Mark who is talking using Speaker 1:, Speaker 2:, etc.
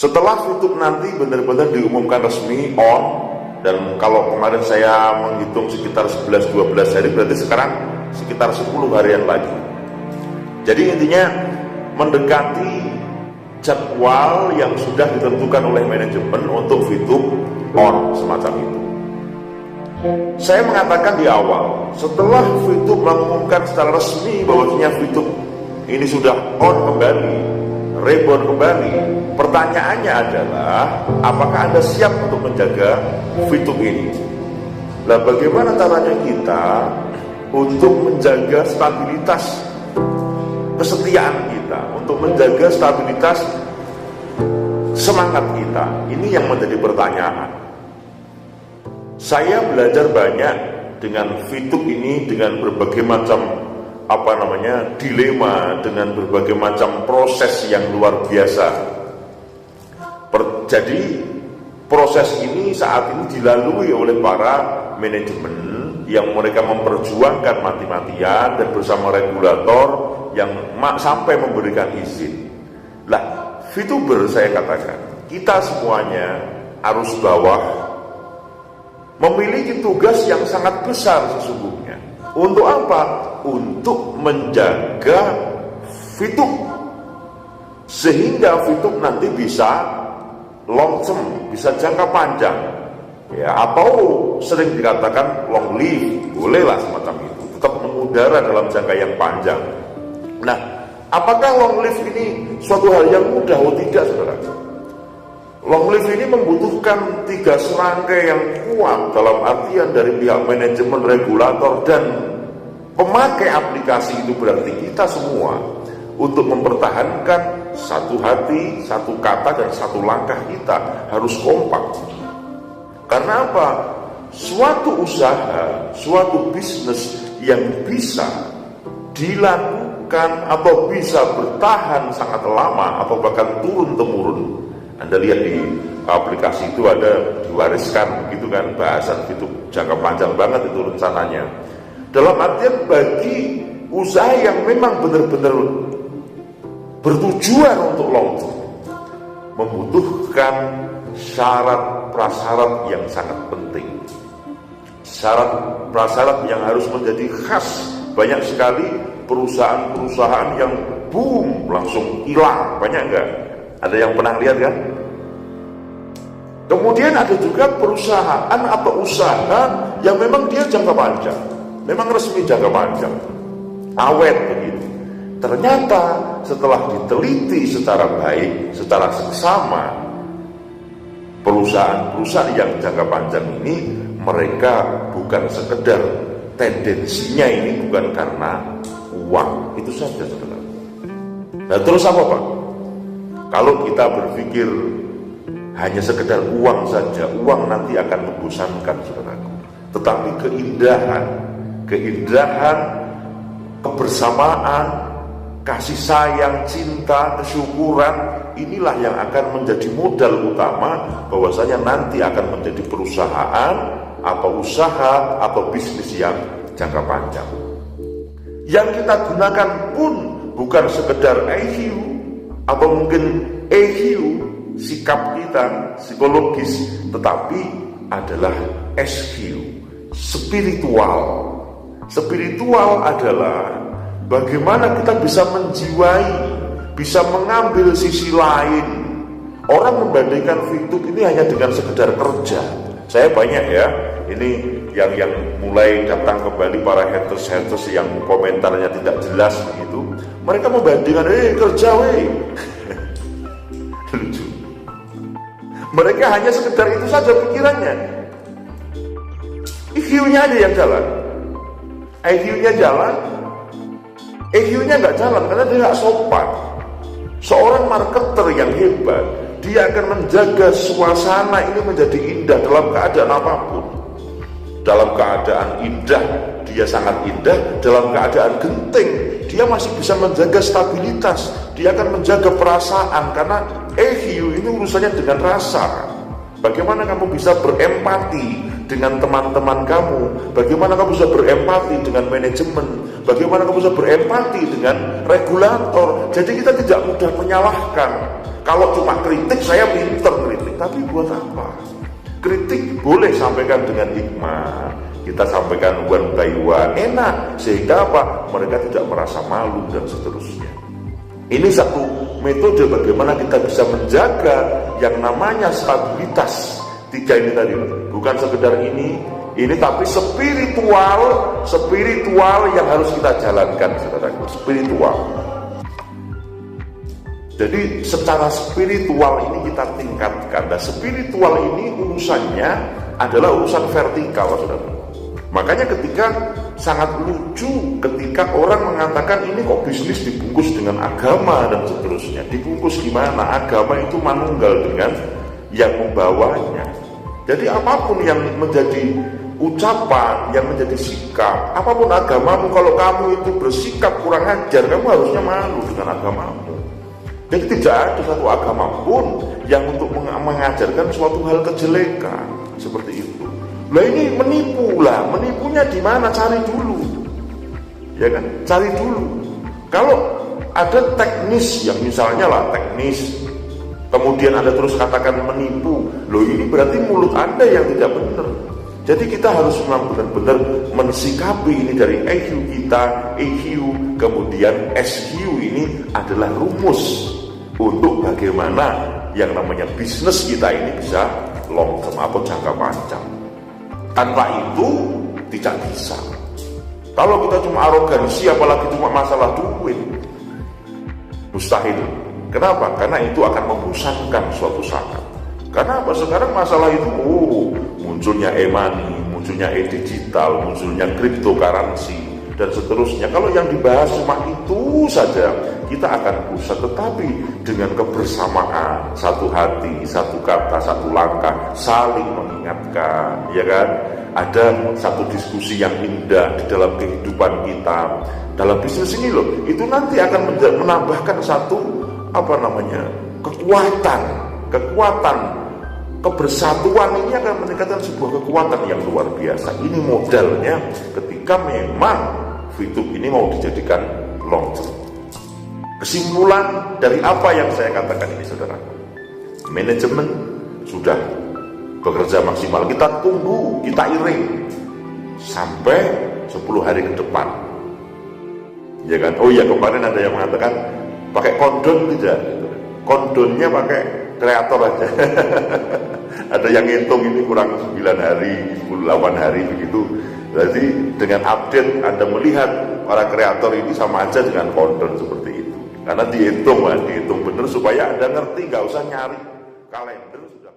Speaker 1: Setelah Fitup nanti benar-benar diumumkan resmi on, dan kalau kemarin saya menghitung sekitar 11-12 hari, berarti sekarang sekitar 10 harian lagi. Jadi intinya mendekati jadwal yang sudah ditentukan oleh manajemen untuk Fitup on, semacam itu. Saya mengatakan di awal, setelah Fitup mengumumkan secara resmi bahwasanya Fitup ini sudah on kembali, reborn kembali, pertanyaannya adalah apakah Anda siap untuk menjaga Fitup ini? Nah, bagaimana caranya kita untuk menjaga stabilitas kesetiaan kita, untuk menjaga stabilitas semangat kita? Ini yang menjadi pertanyaan. Saya belajar banyak dengan Fitup ini, dengan berbagai macam dilema, dengan berbagai macam proses yang luar biasa. Jadi proses ini saat ini dilalui oleh para manajemen yang mereka memperjuangkan mati-matian dan bersama regulator yang sampai memberikan izin. Lah, Fituber saya katakan, kita semuanya arus bawah memiliki tugas yang sangat besar sesungguhnya. Untuk apa? Untuk menjaga Fitup sehingga Fitup nanti bisa long term, bisa jangka panjang, ya, atau sering dikatakan long live, bolehlah semacam itu, tetap mengudara dalam jangka yang panjang. Nah, apakah long live ini suatu hal yang mudah? Oh tidak, saudara. Long live ini membutuhkan 3 serangkai yang kuat, dalam artian dari pihak manajemen, regulator, dan pemakai aplikasi. Itu berarti kita semua untuk mempertahankan satu hati, satu kata, dan satu langkah kita harus kompak. Karena apa? Suatu usaha, suatu bisnis yang bisa dilakukan atau bisa bertahan sangat lama atau bahkan turun-temurun. Anda lihat di aplikasi itu ada diwariskan, begitu kan, bahasan itu jangka panjang banget itu rencananya. Dalam artian bagi usaha yang memang benar-benar bertujuan untuk long term, membutuhkan syarat prasyarat yang sangat penting. Syarat prasyarat yang harus menjadi khas. Banyak sekali perusahaan-perusahaan yang boom langsung hilang, banyak enggak? Ada yang pernah lihat kan? Kemudian ada juga perusahaan atau usaha yang memang dia jangka panjang, memang resmi jangka panjang, awet begitu. Ternyata setelah diteliti secara baik, secara seksama, perusahaan-perusahaan yang jangka panjang ini mereka bukan sekedar tendensinya ini bukan karena uang, itu saja, saudara. Nah, terus apa, Pak? Kalau kita berpikir hanya sekedar uang saja, uang nanti akan membosankan, saudaraku. Tetapi keindahan, kebersamaan, kasih sayang, cinta, kesyukuran, inilah yang akan menjadi modal utama bahwasanya nanti akan menjadi perusahaan atau usaha atau bisnis yang jangka panjang. Yang kita gunakan pun bukan sekedar IQ atau mungkin EQ, sikap kita psikologis, tetapi adalah SQ, spiritual. Spiritual adalah bagaimana kita bisa menjiwai, bisa mengambil sisi lain. Orang membandingkan Fitup ini hanya dengan sekedar kerja. Saya banyak ya, ini yang mulai datang kembali para haters yang komentarnya tidak jelas begitu. Mereka membandingkan, kerja lucu. Mereka hanya sekedar itu saja pikirannya. IQ-nya aja yang jalan, IQ-nya jalan, EQ-nya nggak jalan karena dia nggak sopan. Seorang marketer yang hebat, dia akan menjaga suasana ini menjadi indah dalam keadaan apapun. Dalam keadaan indah, dia sangat indah. Dalam keadaan genting, dia masih bisa menjaga stabilitas. Dia akan menjaga perasaan, karena EQ ini urusannya dengan rasa. Bagaimana kamu bisa berempati dengan teman-teman kamu, bagaimana kamu bisa berempati dengan manajemen, bagaimana kamu bisa berempati dengan regulator. Jadi kita tidak mudah menyalahkan. Kalau cuma kritik, saya pinter kritik, tapi buat apa? Kritik boleh sampaikan dengan hikmah, kita sampaikan one by one, enak, sehingga apa? Mereka tidak merasa malu dan seterusnya. Ini satu metode bagaimana kita bisa menjaga yang namanya stabilitas. 3 ini tadi, bukan sekedar ini tapi spiritual yang harus kita jalankan, saudaraku, spiritual. Jadi secara spiritual ini kita tingkatkan. Nah, spiritual ini urusannya adalah urusan vertikal, saudara. Makanya ketika sangat lucu ketika orang mengatakan ini kok bisnis dibungkus dengan agama dan seterusnya. Dibungkus gimana? Agama itu manunggal dengan yang membawanya. Jadi apapun yang menjadi ucapan, yang menjadi sikap, apapun agamamu, kalau kamu itu bersikap kurang ajar, kamu harusnya malu dengan agamamu. Jadi tidak ada satu agama pun yang untuk mengajarkan suatu hal kejelekan seperti itu. Lah ini menipu lah, menipunya di mana? Cari dulu, ya kan? Cari dulu. Kalau ada teknis yang misalnya lah teknis, kemudian Anda terus katakan menipu, loh ini berarti mulut Anda yang tidak benar. Jadi kita harus benar-benar mensikapi ini dari EQ kita, EQ, kemudian SQ ini adalah rumus untuk bagaimana yang namanya bisnis kita ini bisa long term atau jangka panjang. Tanpa itu tidak bisa. Kalau kita cuma arogansi, apalagi cuma masalah duit, mustahil. Kenapa? Karena itu akan membosankan suatu saat. Karena apa? Sekarang masalah itu munculnya e-money, munculnya e-digital, munculnya cryptocurrency dan seterusnya. Kalau yang dibahas cuma itu saja, kita akan bosan. Tetapi dengan kebersamaan, satu hati, satu kata, satu langkah, saling mengingatkan, ya kan? Ada satu diskusi yang indah di dalam kehidupan kita, dalam bisnis ini loh, itu nanti akan menambahkan satu kekuatan kebersatuan. Ini akan meningkatkan sebuah kekuatan yang luar biasa. Ini modalnya ketika memang Fitup ini mau dijadikan long term. Kesimpulan dari apa yang saya katakan ini, saudara, manajemen sudah bekerja maksimal. Kita tunggu, kita iring sampai 10 hari ke depan, ya kan? Oh iya, kemarin ada yang mengatakan pakai kondon, tidak, kondonnya pakai kreator aja. Ada yang ngitung ini kurang 9 hari, 8 hari begitu. Jadi dengan update Anda melihat para kreator ini sama aja dengan kondon seperti itu. Karena dihitung benar supaya Anda ngerti, nggak usah nyari kalender sudah.